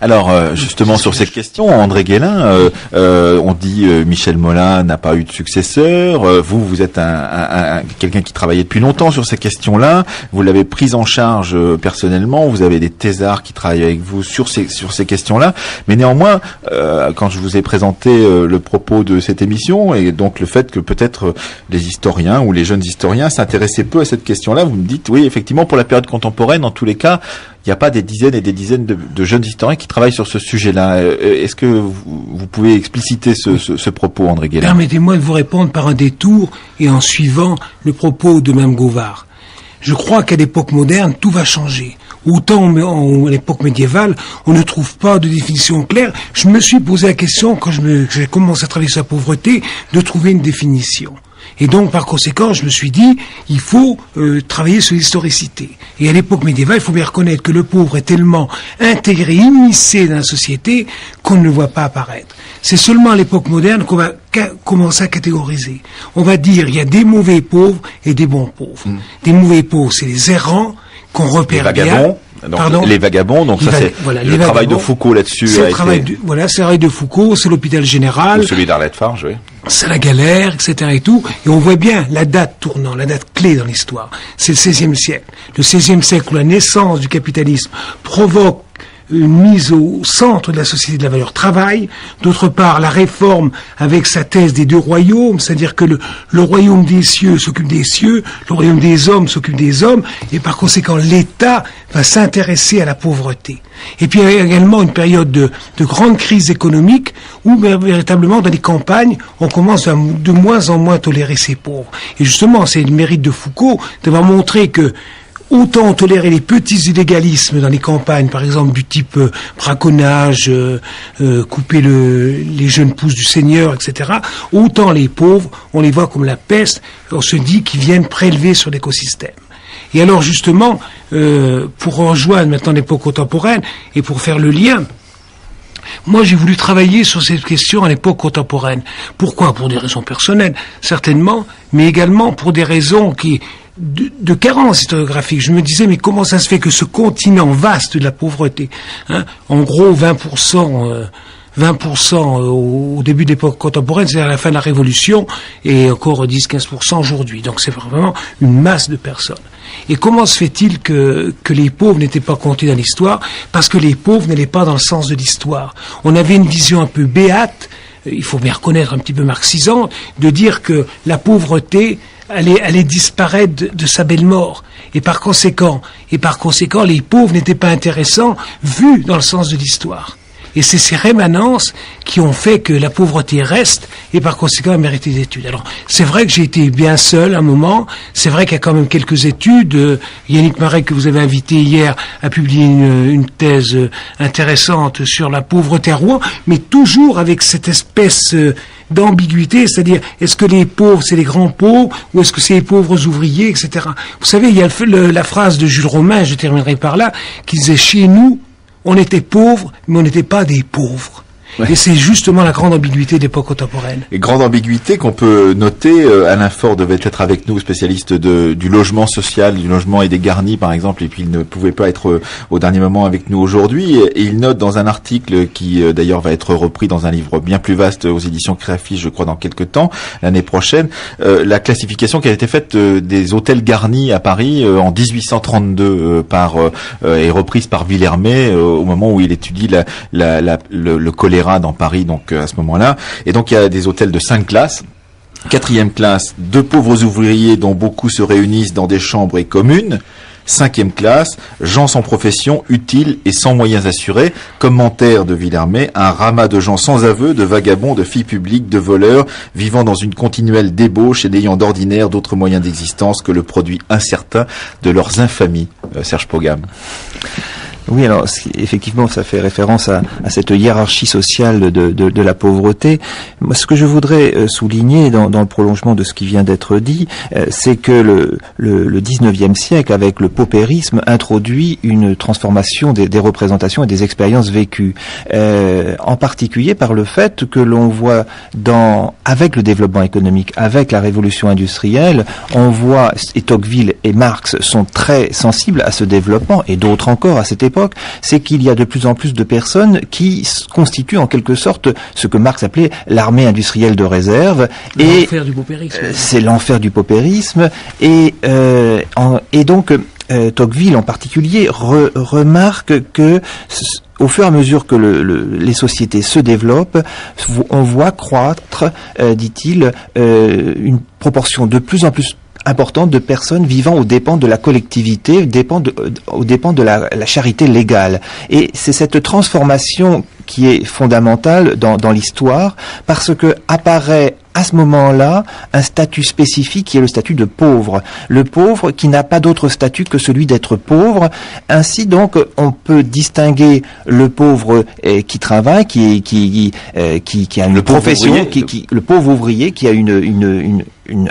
Alors justement sur cette question, André Guélin, on dit Michel Molin n'a pas eu de successeur. Vous êtes quelqu'un qui travaillait depuis longtemps sur ces questions-là. Vous l'avez prise en charge personnellement. Vous avez des thésards qui travaillent avec vous sur ces questions-là. Mais néanmoins, quand je vous ai présenté le propos de cette émission et donc le fait que peut-être les historiens ou les jeunes historiens s'intéressaient peu à cette question-là, vous me dites oui, effectivement, pour la période contemporaine, en tous les cas, il n'y a pas des dizaines et des dizaines de jeunes historiens qui travaillent sur ce sujet-là. Est-ce que vous pouvez expliciter ce propos, André Guélin ? Permettez-moi de vous répondre par un détour et en suivant le propos de Mme Gauvard. Je crois qu'à l'époque moderne, tout va changer. Autant à l'époque médiévale, on ne trouve pas de définition claire. Je me suis posé la question, quand j'ai commencé à travailler sur la pauvreté, de trouver une définition. Et donc, par conséquent, je me suis dit, il faut travailler sur l'historicité. Et à l'époque médiévale, il faut bien reconnaître que le pauvre est tellement intégré, immiscé dans la société, qu'on ne le voit pas apparaître. C'est seulement à l'époque moderne qu'on va commencer à catégoriser. On va dire, il y a des mauvais pauvres et des bons pauvres. Des mauvais pauvres, c'est les errants qu'on repère bien. Les vagabonds, donc ça c'est le travail de Foucault là-dessus. C'est le travail de Foucault, c'est l'hôpital général. Ou celui d'Arlette Farge, oui. C'est la galère, etc. et tout. Et on voit bien la date tournant, la date clé dans l'histoire. C'est le XVIe siècle. Le XVIe siècle où la naissance du capitalisme provoque une mise au centre de la société de la valeur travail, d'autre part la réforme avec sa thèse des deux royaumes, c'est-à-dire que le royaume des cieux s'occupe des cieux, le royaume des hommes s'occupe des hommes, et par conséquent l'État va s'intéresser à la pauvreté. Et puis il y a également une période de grande crise économique où véritablement dans les campagnes on commence à de moins en moins tolérer ces pauvres. Et justement c'est le mérite de Foucault d'avoir montré que autant tolérer les petits illégalismes dans les campagnes, par exemple du type braconnage, couper les jeunes pousses du Seigneur, etc., autant les pauvres, on les voit comme la peste, on se dit qu'ils viennent prélever sur l'écosystème. Et alors justement, pour rejoindre maintenant l'époque contemporaine et pour faire le lien, moi, j'ai voulu travailler sur cette question à l'époque contemporaine. Pourquoi ? Pour des raisons personnelles, certainement, mais également pour des raisons de carence historiographique. Je me disais, mais comment ça se fait que ce continent vaste de la pauvreté, en gros 20% au début de l'époque contemporaine, c'est à la fin de la Révolution, et encore 10-15% aujourd'hui. Donc c'est vraiment une masse de personnes. Et comment se fait-il que les pauvres n'étaient pas comptés dans l'histoire ? Parce que les pauvres n'allaient pas dans le sens de l'histoire. On avait une vision un peu béate, il faut bien reconnaître un petit peu marxisante, de dire que la pauvreté allait disparaître de sa belle mort. Et par conséquent, les pauvres n'étaient pas intéressants vus dans le sens de l'histoire. Et c'est ces rémanences qui ont fait que la pauvreté reste et par conséquent a mérité d'études. Alors, c'est vrai que j'ai été bien seul à un moment. C'est vrai qu'il y a quand même quelques études. Yannick Marek, que vous avez invité hier, a publié une thèse intéressante sur la pauvreté à Rouen, mais toujours avec cette espèce d'ambiguïté, c'est-à-dire est-ce que les pauvres c'est les grands pauvres ou est-ce que c'est les pauvres ouvriers, etc. Vous savez, il y a la phrase de Jules Romain, je terminerai par là, qui disait chez nous, on était pauvres, mais on n'était pas des pauvres. Ouais. Et c'est justement la grande ambiguïté de l'époque contemporaine. Et grande ambiguïté qu'on peut noter, Alain Faure devait être avec nous, spécialiste du logement social, du logement et des garnis par exemple, et puis il ne pouvait pas être au dernier moment avec nous aujourd'hui. Et il note dans un article qui d'ailleurs va être repris dans un livre bien plus vaste aux éditions Créafis, je crois dans quelques temps, l'année prochaine, la classification qui a été faite des hôtels garnis à Paris en 1832 et reprise par Villermé au moment où il étudie le choléra dans Paris, donc à ce moment-là. Et donc il y a des hôtels de 5 classes. 4e classe, 2 pauvres ouvriers dont beaucoup se réunissent dans des chambres et communes. 5e classe, gens sans profession, utiles et sans moyens assurés. Commentaire de Villermé, un ramas de gens sans aveu, de vagabonds, de filles publiques, de voleurs, vivant dans une continuelle débauche et n'ayant d'ordinaire d'autres moyens d'existence que le produit incertain de leurs infamies. Serge Pogam. Oui, alors effectivement, ça fait référence à cette hiérarchie sociale de la pauvreté. Moi, ce que je voudrais souligner dans le prolongement de ce qui vient d'être dit, c'est que le 19e siècle, avec le paupérisme, introduit une transformation des représentations et des expériences vécues, en particulier par le fait que l'on voit avec le développement économique, avec la révolution industrielle, on voit, et Tocqueville et Marx sont très sensibles à ce développement, et d'autres encore à cette époque. l'époque, c'est qu'il y a de plus en plus de personnes qui constituent en quelque sorte ce que Marx appelait l'armée industrielle de réserve. L'enfer du paupérisme. C'est l'enfer du paupérisme. Et donc, Tocqueville en particulier remarque que au fur et à mesure que les sociétés se développent, on voit croître, dit-il, une proportion de plus en plus importante de personnes vivant aux dépens de la collectivité, aux dépens de la charité légale. Et c'est cette transformation qui est fondamentale dans l'histoire, parce que apparaît à ce moment-là un statut spécifique qui est le statut de pauvre. Le pauvre qui n'a pas d'autre statut que celui d'être pauvre. Ainsi donc, on peut distinguer le pauvre qui travaille, qui a une profession, le pauvre ouvrier qui a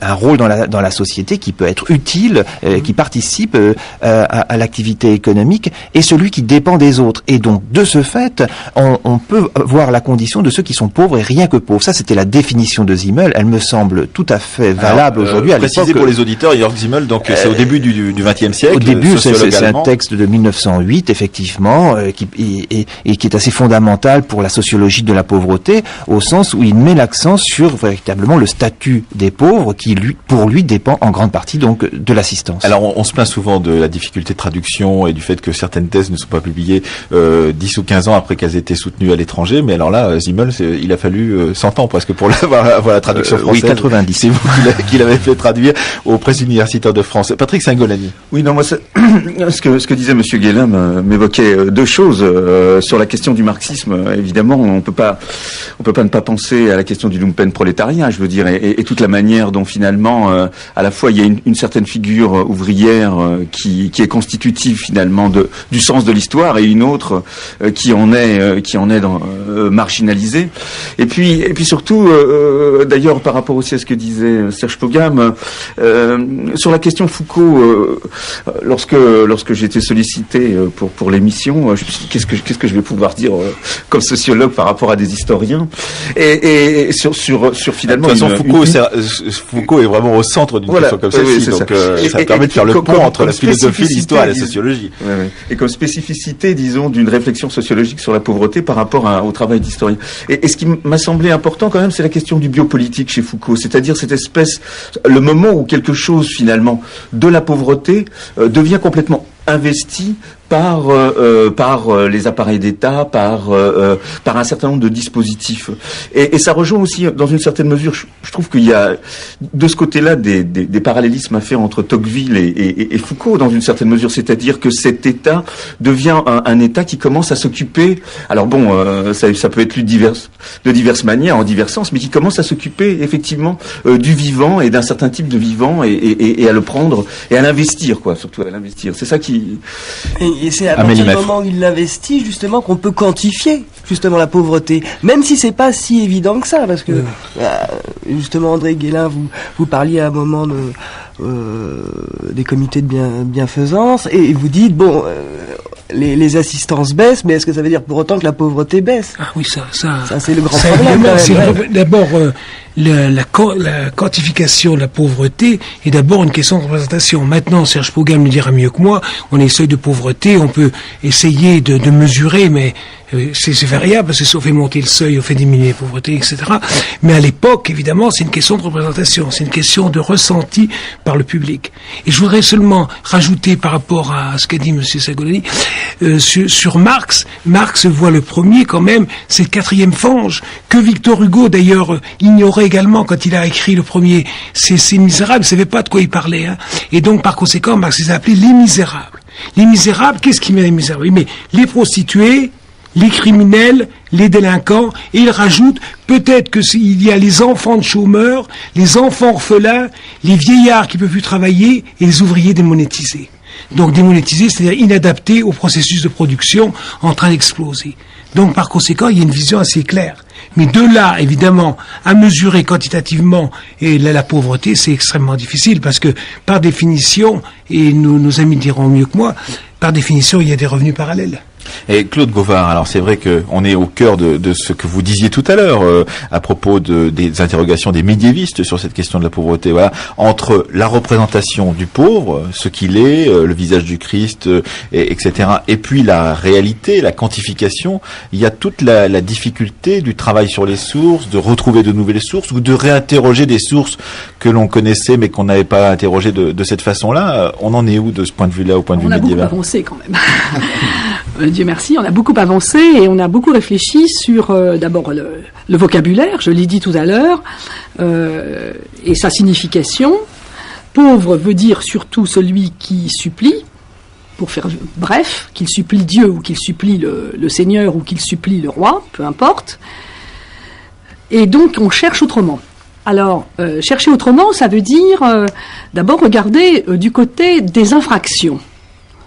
un rôle dans la société, qui peut être utile, qui participe à l'activité économique, et celui qui dépend des autres. Et donc, de ce fait, on peut voir la condition de ceux qui sont pauvres et rien que pauvres. Ça, c'était la définition de Simmel. Elle me semble tout à fait valable aujourd'hui. Préciser pour les auditeurs, Jörg Simmel, donc c'est au début du XXe siècle. Au début, c'est un texte de 1908, effectivement, qui est assez fondamental pour la sociologie de la pauvreté, au sens où il met l'accent sur véritablement le statut des pauvres, qui pour lui dépend en grande partie donc de l'assistance. Alors on se plaint souvent de la difficulté de traduction et du fait que certaines thèses ne sont pas publiées 10 ou 15 ans après qu'elles aient été soutenues à l'étranger, mais alors là, Simmel, il a fallu 100 ans presque pour avoir la traduction française. Oui, 90. C'est vous qui l'avez fait traduire aux presses universitaires de France. Patrick Singolani. Oui, non, moi, ce que disait Monsieur Guélin m'évoquait deux choses sur la question du marxisme. Évidemment, on peut pas ne pas penser à la question du lumpenprolétariat, je veux dire, et toute la manière dont finalement, à la fois, il y a une certaine figure ouvrière qui est constitutive finalement du sens de l'histoire, et une autre qui en est marginalisée. Et puis surtout, d'ailleurs, par rapport aussi à ce que disait Serge Pogam, sur la question Foucault, lorsque j'ai été sollicité pour l'émission, je me suis dit qu'est-ce que je vais pouvoir dire comme sociologue par rapport à des historiens, et sur finalement. De toute façon, Foucault est vraiment au centre d'une question comme celle-ci, donc ça permet de faire le pont entre la philosophie, l'histoire et la sociologie. Et comme spécificité, disons, d'une réflexion sociologique sur la pauvreté par rapport au travail d'historien. Et ce qui m'a semblé important quand même, c'est la question du biopolitique chez Foucault, c'est-à-dire cette espèce, le moment où quelque chose finalement de la pauvreté devient complètement investi par les appareils d'État, par un certain nombre de dispositifs. Et ça rejoint aussi, dans une certaine mesure, je trouve qu'il y a de ce côté-là des parallélismes à faire entre Tocqueville et Foucault, dans une certaine mesure, c'est-à-dire que cet État devient un État qui commence à s'occuper, alors bon, ça peut être lu de diverses manières, en divers sens, mais qui commence à s'occuper effectivement du vivant et d'un certain type de vivant, et à le prendre et à l'investir, quoi, surtout à l'investir. C'est ça qui... Et c'est à partir du moment où il l'investit, justement, qu'on peut quantifier, justement, la pauvreté. Même si c'est pas si évident que ça, parce que, justement, André Guélin, vous parliez à un moment des comités de bienfaisance, et vous dites, bon, les assistances baissent, mais est-ce que ça veut dire pour autant que la pauvreté baisse? Ah oui, ça c'est le grand problème. D'abord, la quantification de la pauvreté est d'abord une question de représentation. Maintenant, Serge Pogam le dira mieux que moi, on a des seuils de pauvreté, on peut essayer de mesurer, mais c'est variable, parce que si on fait monter le seuil, on fait diminuer la pauvreté, etc. Mais à l'époque, évidemment, c'est une question de représentation, c'est une question de ressenti par le public. Et je voudrais seulement rajouter par rapport à ce qu'a dit M. Sagolani, sur Marx voit le premier quand même, cette quatrième fange, que Victor Hugo d'ailleurs ignorait également quand il a écrit le premier, c'est Misérables, il savait pas de quoi il parlait, hein. Et donc par conséquent, Marx les a appelés les Misérables. Les Misérables, qu'est-ce qu'il met les Misérables? Il met les prostituées, les criminels, les délinquants, et il rajoute peut-être que s'il y a les enfants de chômeurs, les enfants orphelins, les vieillards qui ne peuvent plus travailler, et les ouvriers démonétisés. Donc démonétisés, c'est-à-dire inadaptés au processus de production en train d'exploser. Donc par conséquent, il y a une vision assez claire. Mais de là, évidemment, à mesurer quantitativement et la pauvreté, c'est extrêmement difficile, parce que par définition, et nos amis diront mieux que moi, par définition, il y a des revenus parallèles. Et Claude Gauvard, alors c'est vrai qu'on est au cœur de ce que vous disiez tout à l'heure à propos des interrogations des médiévistes sur cette question de la pauvreté. Voilà, entre la représentation du pauvre, ce qu'il est, le visage du Christ, etc. Et puis la réalité, la quantification. Il y a toute la difficulté du travail sur les sources, de retrouver de nouvelles sources ou de réinterroger des sources que l'on connaissait mais qu'on n'avait pas interrogées de cette façon-là. On en est où de ce point de vue-là, au point de vue médiéval? On a beaucoup avancé quand même. Dieu merci, on a beaucoup avancé et on a beaucoup réfléchi sur d'abord le vocabulaire, je l'ai dit tout à l'heure, et sa signification. Pauvre veut dire surtout celui qui supplie, pour faire bref, qu'il supplie Dieu ou qu'il supplie le Seigneur ou qu'il supplie le roi, peu importe. Et donc on cherche autrement. Alors, chercher autrement, ça veut dire d'abord regarder du côté des infractions.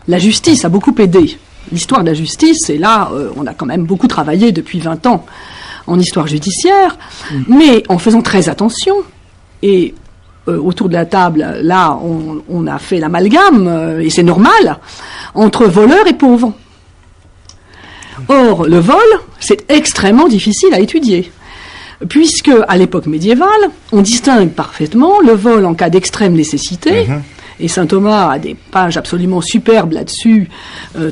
La justice a beaucoup aidé. L'histoire de la justice, et là, on a quand même beaucoup travaillé depuis 20 ans en histoire judiciaire, mais en faisant très attention. Et autour de la table, là, on a fait l'amalgame, et c'est normal, entre voleurs et pauvres. Or, le vol, c'est extrêmement difficile à étudier. Puisque, à l'époque médiévale, on distingue parfaitement le vol en cas d'extrême nécessité, et saint Thomas a des pages absolument superbes là-dessus,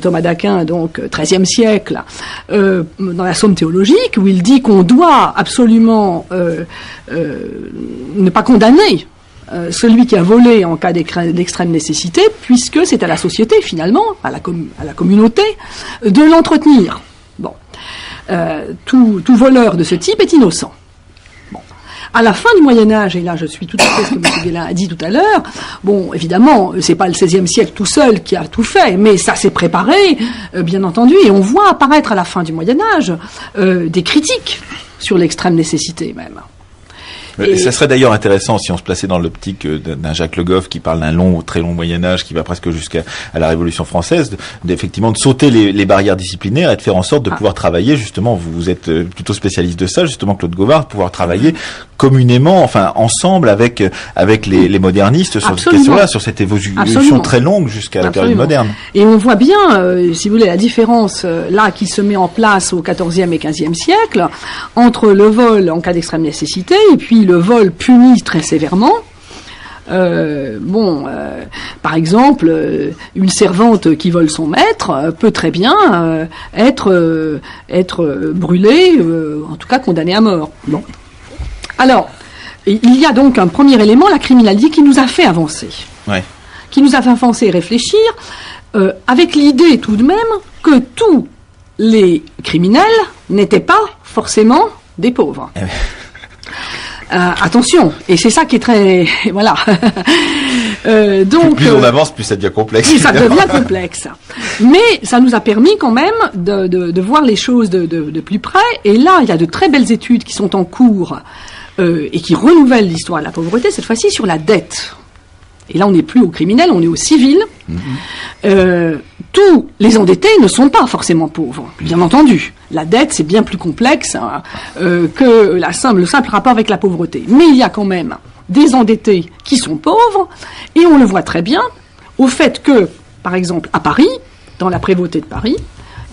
Thomas d'Aquin, donc XIIIe siècle, dans la Somme théologique, où il dit qu'on doit absolument ne pas condamner celui qui a volé en cas d'extrême nécessité, puisque c'est à la société, finalement, à la communauté, de l'entretenir. Bon. Tout voleur de ce type est innocent. Bon. À la fin du Moyen-Âge, et là je suis tout à fait ce que M. Guélin a dit tout à l'heure, bon, évidemment, c'est pas le XVIe siècle tout seul qui a tout fait, mais ça s'est préparé, bien entendu, et on voit apparaître à la fin du Moyen-Âge des critiques sur l'extrême nécessité même. Et ça serait d'ailleurs intéressant si on se plaçait dans l'optique d'un Jacques Le Goff qui parle d'un très long Moyen-Âge qui va presque jusqu'à la Révolution française, d'effectivement de sauter les barrières disciplinaires et de faire en sorte de pouvoir travailler, justement, vous êtes plutôt spécialiste de ça, justement, Claude Gauvard, de pouvoir travailler communément, enfin, ensemble avec les modernistes sur cette question-là, sur cette évolution très longue jusqu'à la période moderne. Et on voit bien, si vous voulez, la différence là qui se met en place au XIVe et XVe siècle entre le vol en cas d'extrême nécessité et puis le vol puni très sévèrement. Par exemple, une servante qui vole son maître peut très bien être brûlée, en tout cas condamnée à mort. Bon. Alors, il y a donc un premier élément, la criminalité, qui nous a fait avancer. Ouais. Qui nous a fait avancer et réfléchir, avec l'idée tout de même que tous les criminels n'étaient pas forcément des pauvres. Attention, et c'est ça qui est très... voilà. Donc, plus on avance, plus ça devient complexe. Plus ça devient complexe. Mais ça nous a permis quand même de voir les choses de plus près. Et là, il y a de très belles études qui sont en cours et qui renouvellent l'histoire de la pauvreté, cette fois-ci sur la dette. Et là, on n'est plus au criminel, on est au civil. Tous les endettés ne sont pas forcément pauvres, bien entendu. La dette, c'est bien plus complexe que le simple rapport avec la pauvreté. Mais il y a quand même des endettés qui sont pauvres, et on le voit très bien au fait que, par exemple, à Paris, dans la prévôté de Paris,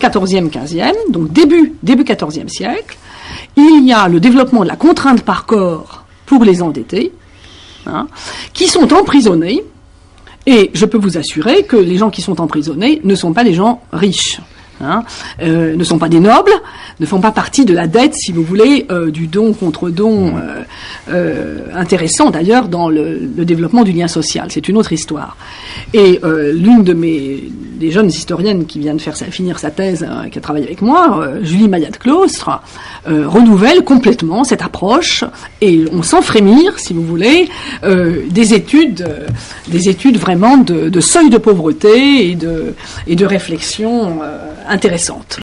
14e, 15e, donc début 14e siècle, il y a le développement de la contrainte par corps pour les endettés, qui sont emprisonnés, et je peux vous assurer que les gens qui sont emprisonnés ne sont pas des gens riches, ne sont pas des nobles, ne font pas partie de la dette, si vous voulez, du don contre don, intéressant d'ailleurs dans le développement du lien social. C'est une autre histoire. Et l'une des jeunes historiennes qui vient de finir sa thèse, qui a travaillé avec moi, Julie Maillat-Claustre, renouvelle complètement cette approche, et on sent frémir, si vous voulez, des études vraiment de seuil de pauvreté et de réflexion intéressante.